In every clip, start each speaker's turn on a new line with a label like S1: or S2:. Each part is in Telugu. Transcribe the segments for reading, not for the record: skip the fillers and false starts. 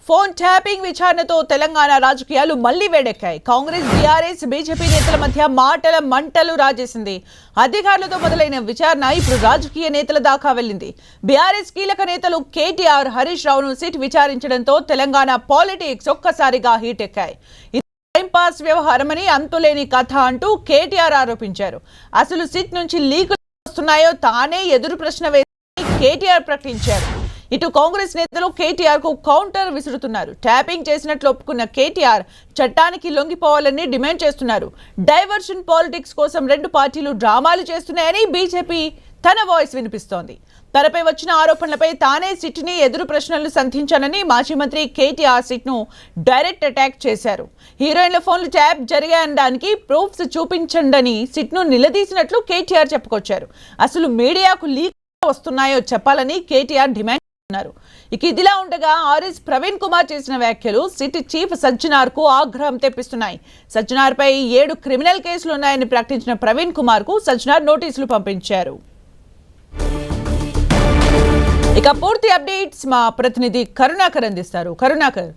S1: ఫోన్ ట్యాపింగ్ విచారణతో తెలంగాణ రాజకీయాలు మళ్లీ వేడెక్కాయి. కాంగ్రెస్, బీఆర్ఎస్, బీజేపీ నేతల మధ్య మాటల మంటలు రాజేసింది. అధికారులతో మొదలైన విచారణ ఇప్పుడు రాజకీయ నేతల దాకా వెళ్లింది. బీఆర్ఎస్ కీలక నేతలు కేటీఆర్, హరీష్ రావును సిట్ విచారించడంతో తెలంగాణ పాలిటిక్స్ ఒక్కసారిగా హీట్ ఎక్కాయి. ఇది టైంపాస్ వ్యవహారమని, అంతులేని కథ అంటూ కేటీఆర్ ఆరోపించారు. అసలు సిట్ నుంచి లీకులు వస్తున్నాయో తానే ఎదురు ప్రశ్న వేసి కేటీఆర్ ప్రకటించారు. ఇటు కాంగ్రెస్ నేతలు కేటీఆర్ కు కౌంటర్ విసురుతున్నారు. ట్యాపింగ్ చేసినట్లు ఒప్పుకున్న కేటీఆర్ చట్టానికి లొంగిపోవాలని డిమాండ్ చేస్తున్నారు. డైవర్షన్ పాలిటిక్స్ కోసం రెండు పార్టీలు డ్రామాలు చేస్తున్నాయని బీజేపీ తన వాయిస్ వినిపిస్తోంది. తనపై వచ్చిన ఆరోపణలపై తానే సిట్ని ఎదురు ప్రశ్నలు సంధించానని మాజీ మంత్రి కేటీఆర్ సిట్ను డైరెక్ట్ అటాక్ చేశారు. హీరోయిన్ల ఫోన్లు ట్యాప్ జరిగాయనడానికి ప్రూఫ్స్ చూపించండని సిట్ను నిలదీసినట్లు కేటీఆర్ చెప్పుకొచ్చారు. అసలు మీడియాకు లీక్ వస్తున్నాయో చెప్పాలని కేటీఆర్ డిమాండ్. ఇక ఇదిలా ఉండగా ఆర్ఎస్ ప్రవీణ్ కుమార్ చేసిన వ్యాఖ్యలు సిట్ చీఫ్ సజ్జనార్ కు ఆగ్రహం తెప్పిస్తున్నాయి. సజ్జనార్ పై 7 క్రిమినల్ కేసులు ఉన్నాయని ప్రకటించిన ప్రవీణ్ కుమార్ కు సజ్జనార్ నోటీసులు పంపించారు. ఇక పూర్తి అప్డేట్స్ మా ప్రతినిధి కరుణాకర్ అందిస్తారు. కరుణాకర్,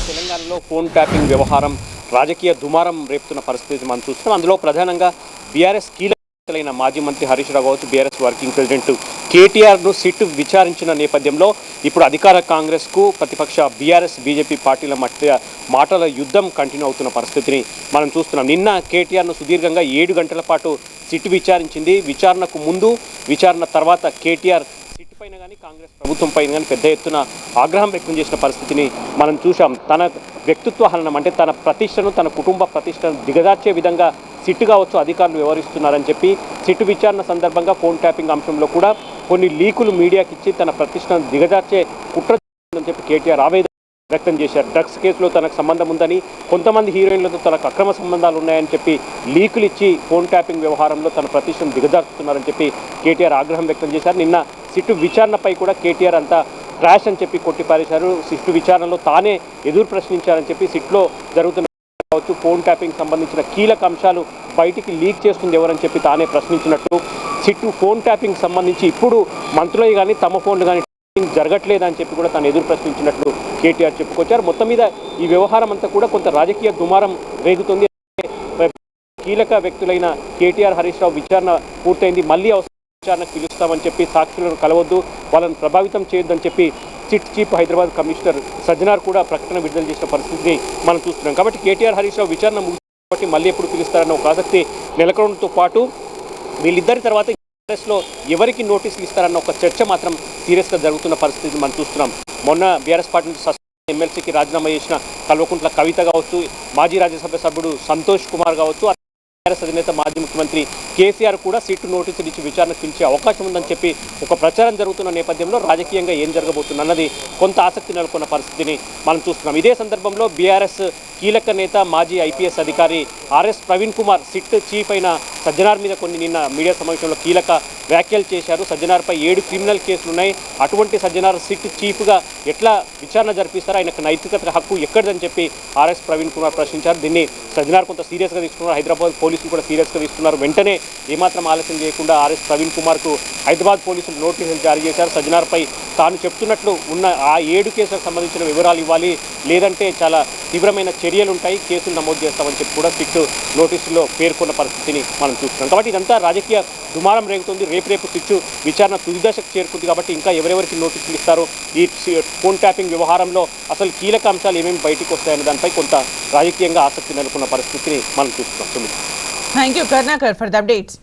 S2: తెలంగాణలో ఫోన్ ట్యాపింగ్ వ్యవహారం రాజకీయ దుమారం రేపుతున్న పరిస్థితి మనం చూస్తున్నాం. అందులో ప్రధానంగా బీఆర్ఎస్ కీలకైన మాజీ మంత్రి హరీష్ రావు కావచ్చు, బీఆర్ఎస్ వర్కింగ్ ప్రెసిడెంట్ కేటీఆర్ను సిట్ విచారించిన నేపథ్యంలో ఇప్పుడు అధికార కాంగ్రెస్కు ప్రతిపక్ష బీఆర్ఎస్, బీజేపీ పార్టీల మధ్య మాటల యుద్ధం కంటిన్యూ అవుతున్న పరిస్థితిని మనం చూస్తున్నాం. నిన్న కేటీఆర్ను సుదీర్ఘంగా 7 గంటల పాటు సిట్ విచారించింది. విచారణకు ముందు, విచారణ తర్వాత కేటీఆర్ సిట్ పైన కానీ కాంగ్రెస్ ప్రభుత్వం పైన కానీ పెద్ద ఎత్తున ఆగ్రహం వ్యక్తం చేసిన పరిస్థితిని మనం చూసాం. తన వ్యక్తిత్వ హననం అంటే తన ప్రతిష్టను, తన కుటుంబ ప్రతిష్టను దిగజార్చే విధంగా సిట్ కావచ్చు అధికారులు వ్యవహరిస్తున్నారని చెప్పి సిట్ విచారణ సందర్భంగా ఫోన్ ట్యాపింగ్ అంశంలో కూడా కొన్ని లీకులు మీడియాకి ఇచ్చి తన ప్రతిష్టను దిగజార్చే కుట్ర అని చెప్పి కేటీఆర్ ఆవేదన వ్యక్తం చేశారు. డ్రగ్స్ కేసులో తనకు సంబంధం ఉందని, కొంతమంది హీరోయిన్లతో తనకు అక్రమ సంబంధాలు ఉన్నాయని చెప్పి లీకులు ఇచ్చి ఫోన్ ట్యాపింగ్ వ్యవహారంలో తన ప్రతిష్టను దిగజార్చుతున్నారని చెప్పి కేటీఆర్ ఆగ్రహం వ్యక్తం చేశారు. నిన్న సిట్ విచారణపై కూడా కేటీఆర్ అంతా క్రాష్ అని చెప్పి కొట్టిపారేశారు. సిట్ విచారణలో తానే ఎదురు ప్రశ్నించారని చెప్పి సిట్లో జరుగుతున్న కావచ్చు ఫోన్ ట్యాపింగ్ సంబంధించిన కీలక అంశాలు బయటికి లీక్ చేస్తుంది ఎవరని చెప్పి తానే ప్రశ్నించినట్టు, సిట్ ఫోన్ ట్యాపింగ్ సంబంధించి ఇప్పుడు మంత్రులు కానీ తమ ఫోన్లు కానీ జరగట్లేదని చెప్పి కూడా తాను ఎదురు ప్రశ్నించినట్లు కేటీఆర్ చెప్పుకొచ్చారు. మొత్తం మీద ఈ వ్యవహారం అంతా కూడా కొంత రాజకీయ దుమారం రేగుతుంది. కీలక వ్యక్తులైన కేటీఆర్, హరీష్ రావు విచారణ పూర్తయింది. మళ్ళీ విచారణకు పిలుస్తామని చెప్పి సాక్షులను కలవద్దు, వాళ్ళని ప్రభావితం చేయొద్దని చెప్పి SIT chief Hyderabad commissioner Sajjanar కూడా ప్రకటన విడుదల చేసిన పరిస్థితిని మనం చూస్తున్నాం. కాబట్టి కేటీఆర్, హరీష్ రావు విచారణ ముగిసి మళ్ళీ ఎప్పుడు పిలుస్తారన్న ఒక ఆసక్తి నెలకొనడంతో పాటు వీళ్ళిద్దరి తర్వాత కాంగ్రెస్లో ఎవరికి నోటీసులు ఇస్తారన్న ఒక చర్చ మాత్రం సీరియస్గా జరుగుతున్న పరిస్థితిని మనం చూస్తున్నాం. మొన్న బీఆర్ఎస్ పార్టీ నుంచి ఎమ్మెల్సీకి రాజీనామా చేసిన కల్వకుంట్ల కవిత కావచ్చు, మాజీ రాజ్యసభ సభ్యుడు సంతోష్ కుమార్ కావచ్చు, బీఆర్ఎస్ అధినేత మాజీ ముఖ్యమంత్రి కేసీఆర్ కూడా సిట్ నోటీసులు ఇచ్చి విచారణకు పిలిచే అవకాశం ఉందని చెప్పి ఒక ప్రచారం జరుగుతున్న నేపథ్యంలో రాజకీయంగా ఏం జరగబోతుంది అన్నది కొంత ఆసక్తి నెలకొన్న పరిస్థితిని మనం చూస్తున్నాం. ఇదే సందర్భంలో బీఆర్ఎస్ కీలక నేత మాజీ ఐపీఎస్ అధికారి RS Praveen Kumar SIT chief అయిన సజ్జనార్ మీద కొన్ని నిన్న మీడియా సమావేశంలో కీలక వ్యాఖ్యలు చేశారు. సజ్జనార్పై 7 క్రిమినల్ కేసులు ఉన్నాయి. అటువంటి సజ్జనార్ సిట్ చీఫ్గా ఎట్లా విచారణ జరిపిస్తారో, ఆయనకు నైతికత హక్కు ఎక్కడదని చెప్పి ఆర్ఎస్ ప్రవీణ్ కుమార్ ప్రశ్నించారు. దీన్ని సజ్జనార్ కొంత సీరియస్గా తీసుకున్నారు. హైదరాబాద్ పోలీసులు కూడా సీరియస్గా తీసుకున్నారు. వెంటనే ఏమాత్రం ఆలస్యం చేయకుండా ఆర్ఎస్ ప్రవీణ్ కుమార్కు హైదరాబాద్ పోలీసులు నోటీసులు జారీ చేశారు. సజ్జనార్పై తాను చెప్తున్నట్లు ఉన్న ఆ 7 కేసులకు సంబంధించిన వివరాలు ఇవ్వాలి, లేదంటే చాలా తీవ్రమైన చర్యలు ఉంటాయి, కేసులు నమోదు చేస్తామని చెప్పి కూడా సిట్ నోటీసుల్లో పేర్కొన్న పరిస్థితిని మనం చూస్తున్నాం. కాబట్టి ఇదంతా రాజకీయ దుమారం రేగుతుంది. రేపు సిట్ విచారణ తుది దశకు చేరుకుంది. కాబట్టి ఇంకా ఎవరెవరికి నోటీసులు ఇస్తారో, ఈ ఫోన్ ట్యాపింగ్ వ్యవహారంలో అసలు కీలక అంశాలు ఏమేమి బయటికి వస్తాయనే దానిపై కొంత రాజకీయంగా ఆసక్తి నెలకొన్న పరిస్థితిని మనం చూస్తున్నాం.
S1: Thank you Karunakar for the updates.